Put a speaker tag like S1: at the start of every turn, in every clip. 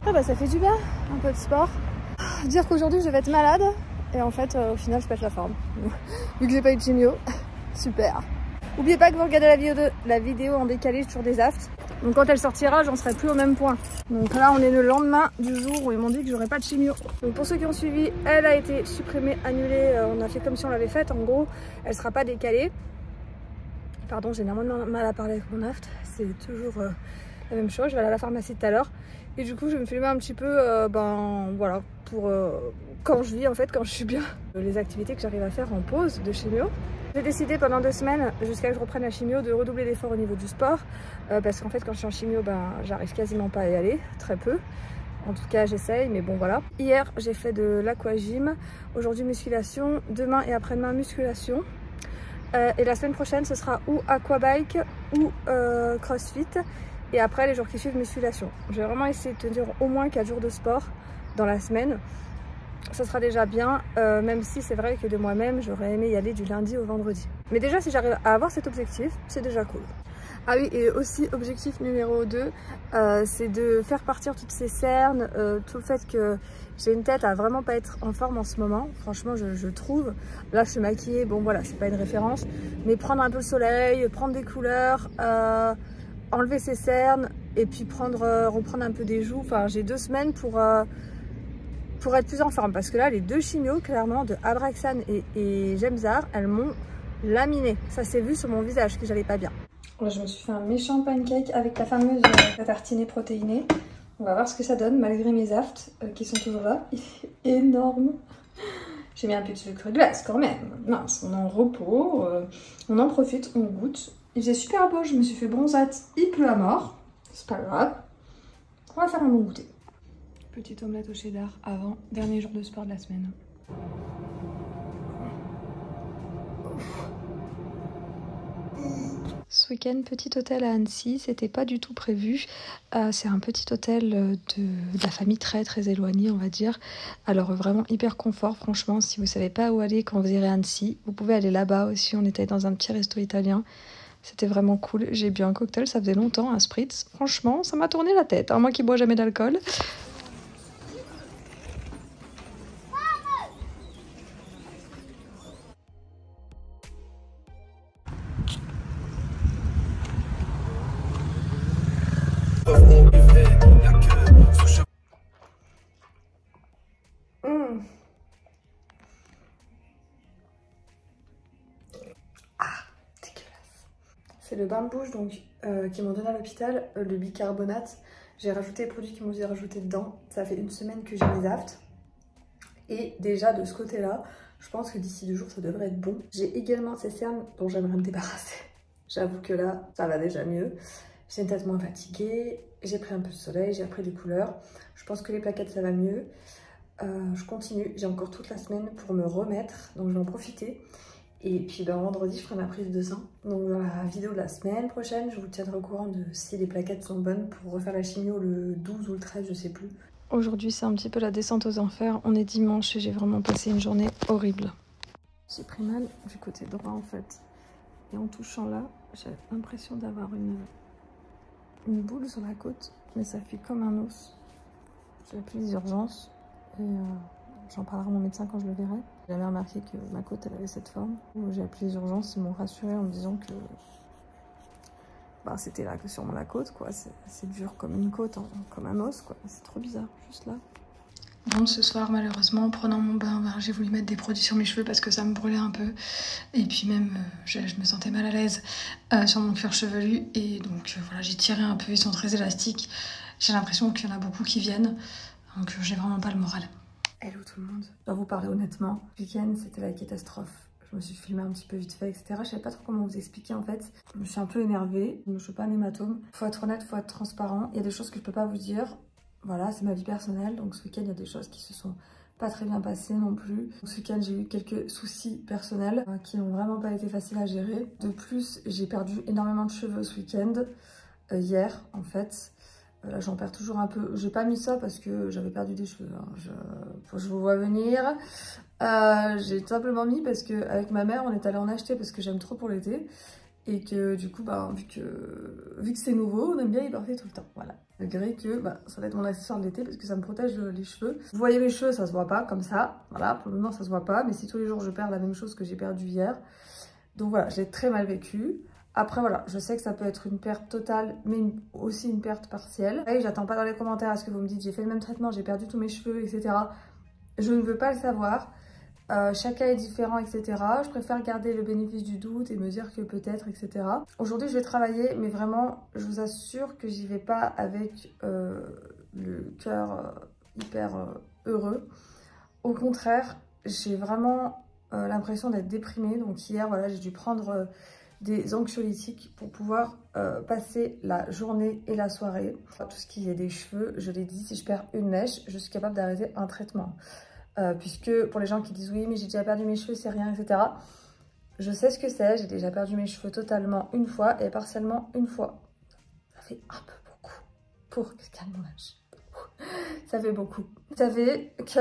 S1: Ah bah ça fait du bien, un peu de sport. Dire qu'aujourd'hui je vais être malade et en fait au final je pète la forme. Vu que j'ai pas eu de chimio, super. N'oubliez pas que vous regardez la vidéo en décalé sur des aftes. Donc quand elle sortira, j'en serai plus au même point. Donc là on est le lendemain du jour où ils m'ont dit que j'aurais pas de chimio. Donc pour ceux qui ont suivi, elle a été supprimée, annulée. On a fait comme si on l'avait faite. En gros, elle sera pas décalée. Pardon, j'ai énormément de mal à parler avec mon aft. C'est toujours la même chose. Je vais aller à la pharmacie tout à l'heure. Et du coup je vais me filmer un petit peu, voilà, pour quand je vis en fait, quand je suis bien. Les activités que j'arrive à faire en pause de chimio. J'ai décidé pendant 2 semaines, jusqu'à ce que je reprenne la chimio, de redoubler d'efforts au niveau du sport. Parce qu'en fait quand je suis en chimio, j'arrive quasiment pas à y aller, très peu. En tout cas j'essaye, mais bon voilà. Hier j'ai fait de l'aquagym, aujourd'hui musculation, demain et après-demain musculation. Et la semaine prochaine ce sera ou aquabike ou crossfit. Et après les jours qui suivent musculation. Je vais vraiment essayer de tenir au moins 4 jours de sport dans la semaine. Ça sera déjà bien, même si c'est vrai que de moi-même j'aurais aimé y aller du lundi au vendredi. Mais déjà si j'arrive à avoir cet objectif, c'est déjà cool. Ah oui, et aussi objectif numéro 2, c'est de faire partir toutes ces cernes, tout le fait que j'ai une tête à vraiment pas être en forme en ce moment. Franchement je trouve, là je suis maquillée, bon voilà c'est pas une référence, mais prendre un peu le soleil, prendre des couleurs, enlever ses cernes et puis reprendre un peu des joues. Enfin j'ai 2 semaines pour être plus en forme, parce que là les 2 chimios clairement de Abraxane et Gemzar, elles m'ont laminé. Ça s'est vu sur mon visage que j'allais pas bien. Là, je me suis fait un méchant pancake avec la fameuse tartinée protéinée. On va voir ce que ça donne malgré mes aftes qui sont toujours là. Il est énorme. J'ai mis un peu de sucre glace quand même. Mince, on est en repos, on en profite, on goûte. Il faisait super beau, je me suis fait bronzate, il pleut à mort. C'est pas grave. On va faire un bon goûter. Petite omelette au cheddar avant, dernier jour de sport de la semaine. Ce week-end, petit hôtel à Annecy, c'était pas du tout prévu. C'est un petit hôtel de la famille très éloignée, on va dire. Alors vraiment hyper confort, franchement. Si vous savez pas où aller quand vous irez à Annecy, vous pouvez aller là-bas aussi. On était dans un petit resto italien. C'était vraiment cool. J'ai bu un cocktail, ça faisait longtemps, un spritz. Franchement, ça m'a tourné la tête. Moi qui bois jamais d'alcool. C'est le bain de bouche donc, qu'ils m'ont donné à l'hôpital, le bicarbonate. J'ai rajouté les produits qu'ils m'ont dit de rajouter dedans. Ça fait 1 semaine que j'ai mes aftes. Et déjà de ce côté-là, je pense que d'ici 2 jours ça devrait être bon. J'ai également ces cernes dont j'aimerais me débarrasser. J'avoue que là, ça va déjà mieux. J'ai une tête moins fatiguée, j'ai pris un peu de soleil, j'ai repris des couleurs. Je pense que les plaquettes ça va mieux. Je continue, j'ai encore toute la semaine pour me remettre, donc je vais en profiter. Et puis vendredi, je ferai ma prise de sang. Donc dans la vidéo de la semaine prochaine, je vous tiendrai au courant de si les plaquettes sont bonnes pour refaire la chimio le 12 ou le 13, je sais plus. Aujourd'hui, c'est un petit peu la descente aux enfers. On est dimanche et j'ai vraiment passé une journée horrible. J'ai pris mal du côté droit en fait. Et en touchant là, j'ai l'impression d'avoir une boule sur la côte. Mais ça fait comme un os. J'ai appelé les urgences. Et j'en parlerai à mon médecin quand je le verrai. J'avais remarqué que ma côte elle avait cette forme. J'ai appelé les urgences, ils m'ont rassuré en me disant que c'était là que sûrement la côte quoi. C'est dur comme une côte, comme un os quoi. C'est trop bizarre, juste là. Bon, ce soir malheureusement en prenant mon bain, j'ai voulu mettre des produits sur mes cheveux parce que ça me brûlait un peu. Et puis même je me sentais mal à l'aise sur mon cuir chevelu. Et donc voilà, j'ai tiré un peu, ils sont très élastiques. J'ai l'impression qu'il y en a beaucoup qui viennent. Donc j'ai vraiment pas le moral. Hello tout le monde, je dois vous parler honnêtement. Le week-end c'était la catastrophe. Je me suis filmée un petit peu vite fait, etc. Je savais pas trop comment vous expliquer en fait. Je me suis un peu énervée, je me suis pas un hématome. Faut être honnête, faut être transparent. Il y a des choses que je peux pas vous dire. Voilà, c'est ma vie personnelle. Donc ce week-end il y a des choses qui se sont pas très bien passées non plus. Ce week-end j'ai eu quelques soucis personnels qui n'ont vraiment pas été faciles à gérer. De plus, j'ai perdu énormément de cheveux ce week-end. Hier en fait. Là j'en perds toujours un peu. J'ai pas mis ça parce que j'avais perdu des cheveux. Je vous vois venir. J'ai tout simplement mis parce que avec ma mère on est allé en acheter parce que j'aime trop pour l'été.
S2: Et que du coup, bah, vu que c'est nouveau, on aime bien y porter tout le temps. Voilà. Malgré que bah, ça va être mon accessoire de l'été parce que ça me protège les cheveux. Vous voyez mes cheveux, ça se voit pas comme ça. Voilà, pour le moment ça se voit pas. Mais si tous les jours je perds la même chose que j'ai perdu hier. Donc voilà, j'ai très mal vécu. Après voilà, je sais que ça peut être une perte totale, mais aussi une perte partielle. Et j'attends pas dans les commentaires à ce que vous me dites, j'ai fait le même traitement, j'ai perdu tous mes cheveux, etc. Je ne veux pas le savoir. Chaque cas est différent, etc. Je préfère garder le bénéfice du doute et me dire que peut-être, etc. Aujourd'hui, je vais travailler, mais vraiment, je vous assure que j'y vais pas avec le cœur hyper heureux. Au contraire, j'ai vraiment l'impression d'être déprimée. Donc hier, voilà, j'ai dû prendre des anxiolytiques pour pouvoir passer la journée et la soirée. Tout ce qui est des cheveux, je l'ai dit, si je perds une mèche, je suis capable d'arrêter un traitement. Puisque pour les gens qui disent oui mais j'ai déjà perdu mes cheveux, c'est rien, etc. Je sais ce que c'est, j'ai déjà perdu mes cheveux totalement une fois et partiellement une fois. Ça fait un peu beaucoup pour quelqu'un de mon âge. Ça fait beaucoup. Vous savez que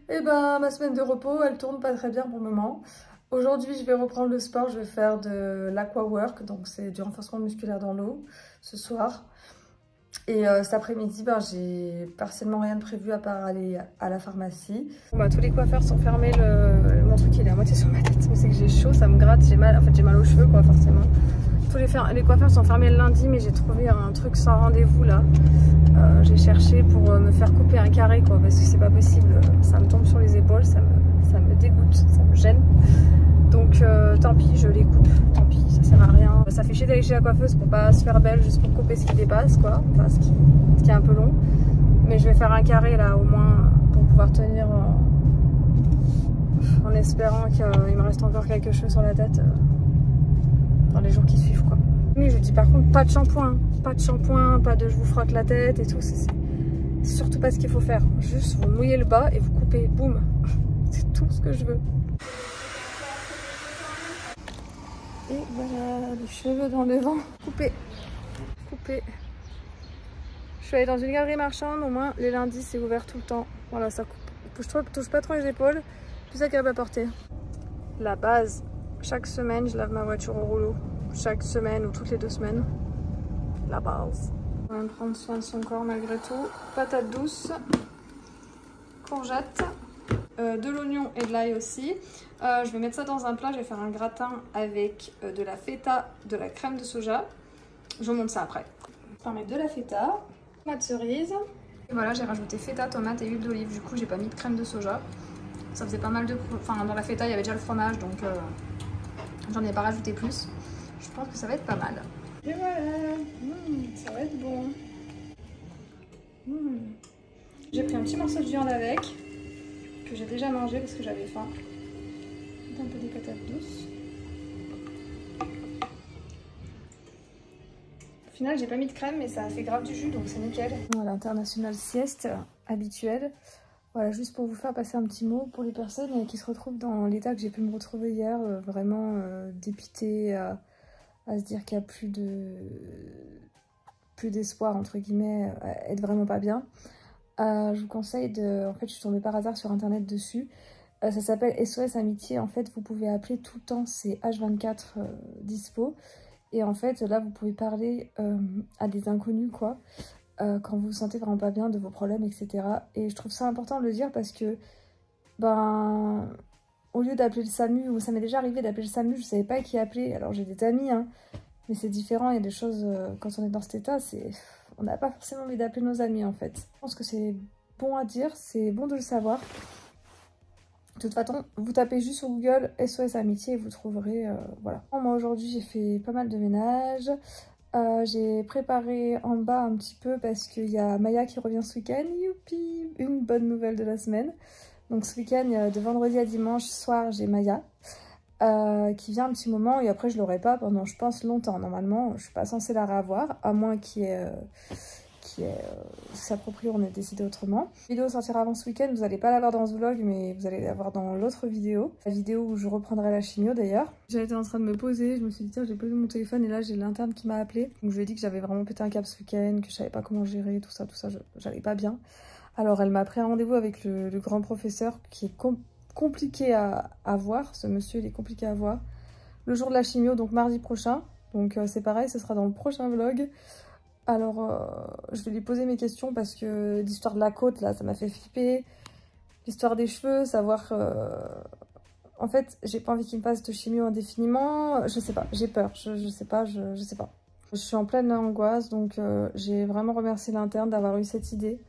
S2: eh ben, ma semaine de repos, elle tourne pas très bien pour le moment. Aujourd'hui, je vais reprendre le sport, je vais faire de l'aquawork, donc c'est du renforcement musculaire dans l'eau ce soir. Et cet après-midi, ben, j'ai partiellement rien de prévu à part aller à la pharmacie. Bon, bah, tous les coiffeurs sont fermés, mon truc il est à moitié sur ma tête, mais c'est que j'ai chaud, ça me gratte, j'ai mal, en fait j'ai mal aux cheveux quoi forcément. Tous les coiffeurs sont fermés le lundi, mais j'ai trouvé un truc sans rendez-vous là. J'ai cherché pour me faire couper un carré quoi, parce que c'est pas possible, ça me tombe sur les épaules, ça me dégoûte, ça me gêne. Donc tant pis, je les coupe, tant pis, ça sert à rien. Ça fait chier d'aller chez la coiffeuse pour pas se faire belle, juste pour couper ce qui dépasse quoi, enfin ce qui est un peu long. Mais je vais faire un carré là au moins pour pouvoir tenir en espérant qu'il me reste encore quelques cheveux sur la tête dans les jours qui suivent quoi. Mais je dis par contre pas de shampoing, pas de je vous frotte la tête et tout, c'est surtout pas ce qu'il faut faire. Juste vous mouillez le bas et vous coupez, boum. C'est tout ce que je veux. Et voilà, les cheveux dans le vent, coupés. Je suis allée dans une galerie marchande, au moins les lundis c'est ouvert tout le temps. Voilà, ça coupe. Touche pas trop les épaules, plus agréable à porter. La base, chaque semaine je lave ma voiture au rouleau. Chaque semaine ou toutes les 2 semaines. La base. On va prendre soin de son corps malgré tout. Patates douces, courgettes, de l'oignon et de l'ail aussi. Je vais mettre ça dans un plat, je vais faire un gratin avec de la feta, de la crème de soja. Je vous montre ça après. Je vais mettre de la feta, tomate cerise. Et voilà, j'ai rajouté feta, tomate et huile d'olive. Du coup, j'ai pas mis de crème de soja. Ça faisait pas mal de... Enfin, dans la feta, il y avait déjà le fromage, donc j'en ai pas rajouté plus. Je pense que ça va être pas mal. Et voilà, ça va être bon. J'ai pris un petit morceau de viande avec, que j'ai déjà mangé parce que j'avais faim. Un peu des patates douces. Au final, j'ai pas mis de crème, mais ça a fait grave du jus, donc c'est nickel. Voilà, l'international sieste habituel. Voilà, juste pour vous faire passer un petit mot pour les personnes qui se retrouvent dans l'état que j'ai pu me retrouver hier, vraiment dépitées, à se dire qu'il n'y a plus d'espoir, entre guillemets, à être vraiment pas bien. Je vous conseille de... En fait, je suis tombée par hasard sur internet dessus. Ça s'appelle SOS Amitié. En fait, vous pouvez appeler tout le temps, c'est H24 dispo. Et en fait, là, vous pouvez parler à des inconnus, quoi, quand vous vous sentez vraiment pas bien de vos problèmes, etc. Et je trouve ça important de le dire parce que, ben, au lieu d'appeler le SAMU, ou ça m'est déjà arrivé d'appeler le SAMU, je savais pas qui appeler. Alors, j'ai des amis, hein, mais c'est différent. Il y a des choses, quand on est dans cet état, on n'a pas forcément envie d'appeler nos amis, en fait. Je pense que c'est bon à dire, c'est bon de le savoir. De toute façon, vous tapez juste sur Google SOS Amitié et vous trouverez, voilà. Moi aujourd'hui j'ai fait pas mal de ménage, j'ai préparé en bas un petit peu parce qu'il y a Maya qui revient ce week-end, youpi, une bonne nouvelle de la semaine. Donc ce week-end, de vendredi à dimanche soir, j'ai Maya qui vient un petit moment et après je l'aurai pas pendant je pense longtemps. Normalement je suis pas censée la revoir, à moins qu'il y ait... sa propriété, on a décidé autrement. La vidéo sortira avant ce week-end, vous n'allez pas la voir dans ce vlog, mais vous allez la voir dans l'autre vidéo. La vidéo où je reprendrai la chimio d'ailleurs. J'étais en train de me poser, je me suis dit tiens j'ai posé mon téléphone et là j'ai l'interne qui m'a appelé. Donc je lui ai dit que j'avais vraiment pété un câble ce week-end, que je savais pas comment gérer, tout ça, j'allais pas bien. Alors elle m'a pris un rendez-vous avec le grand professeur qui est compliqué à voir, ce monsieur il est compliqué à voir. le jour de la chimio, donc mardi prochain. Donc c'est pareil, ce sera dans le prochain vlog. Alors je vais lui poser mes questions parce que l'histoire de la côte là, ça m'a fait flipper. L'histoire des cheveux, savoir... En fait, j'ai pas envie qu'il me fasse de chimio indéfiniment. Je sais pas, j'ai peur, je sais pas, je sais pas. Je suis en pleine angoisse, donc j'ai vraiment remercié l'interne d'avoir eu cette idée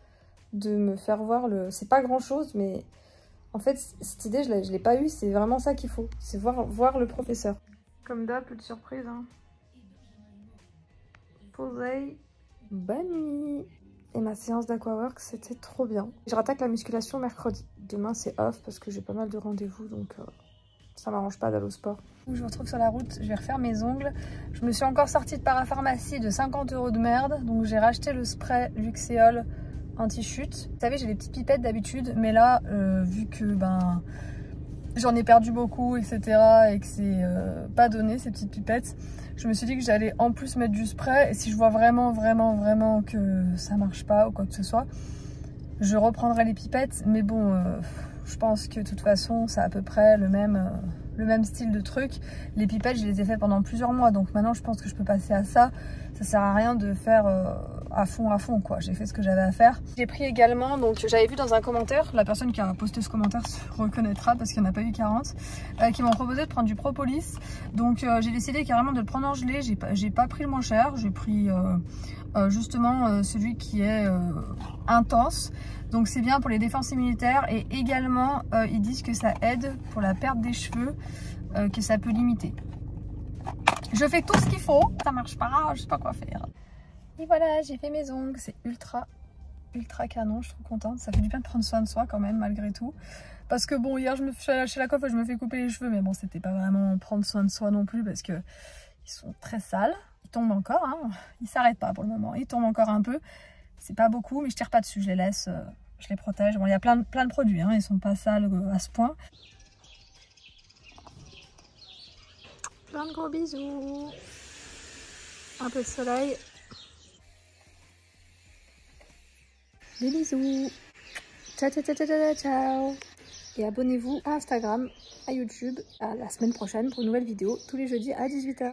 S2: de me faire voir le... C'est pas grand chose, mais en fait, cette idée, je l'ai pas eue, c'est vraiment ça qu'il faut. C'est voir le professeur. Comme d'hab, peu de surprise. Hein. Posez. Bonne nuit. Et ma séance d'aquawork, c'était trop bien. Je rattaque la musculation mercredi. Demain, c'est off parce que j'ai pas mal de rendez-vous, donc ça m'arrange pas d'aller au sport. Je me retrouve sur la route, je vais refaire mes ongles. Je me suis encore sortie de parapharmacie de 50 € de merde, donc j'ai racheté le spray Luxéol anti-chute. Vous savez, j'ai des petites pipettes d'habitude, mais là, vu que j'en ai perdu beaucoup, etc. et que c'est pas donné ces petites pipettes, je me suis dit que j'allais en plus mettre du spray et si je vois vraiment que ça marche pas ou quoi que ce soit, je reprendrai les pipettes. Mais bon, je pense que de toute façon c'est à peu près le même style de truc. Les pipettes, je les ai fait pendant plusieurs mois, donc maintenant je pense que je peux passer à ça. Ça sert à rien de faire à fond quoi. J'ai fait ce que j'avais à faire. J'ai pris également, donc j'avais vu dans un commentaire, la personne qui a posté ce commentaire se reconnaîtra parce qu'il n'y en a pas eu 40, qui m'ont proposé de prendre du propolis. Donc j'ai décidé carrément de le prendre en gelée. J'ai pas pris le moins cher, j'ai pris justement celui qui est intense. Donc c'est bien pour les défenses immunitaires et également ils disent que ça aide pour la perte des cheveux, que ça peut limiter. Je fais tout ce qu'il faut, ça marche pas, je sais pas quoi faire. Et voilà, j'ai fait mes ongles, c'est ultra canon, je suis trop contente. Ça fait du bien de prendre soin de soi quand même malgré tout. Parce que bon, hier je me suis chez la coiffe, je me fais couper les cheveux, mais bon, c'était pas vraiment prendre soin de soi non plus parce que ils sont très sales. Ils tombent encore, hein. Ils s'arrêtent pas pour le moment, ils tombent encore un peu. C'est pas beaucoup, mais je tire pas dessus, je les laisse, je les protège. Bon, il y a plein de produits, hein. Ils sont pas sales à ce point. Plein de gros bisous. Un peu de soleil. Des bisous. Ciao, ciao, ciao, ciao, ciao. Et abonnez-vous à Instagram, à YouTube, à la semaine prochaine pour une nouvelle vidéo tous les jeudis à 18 h.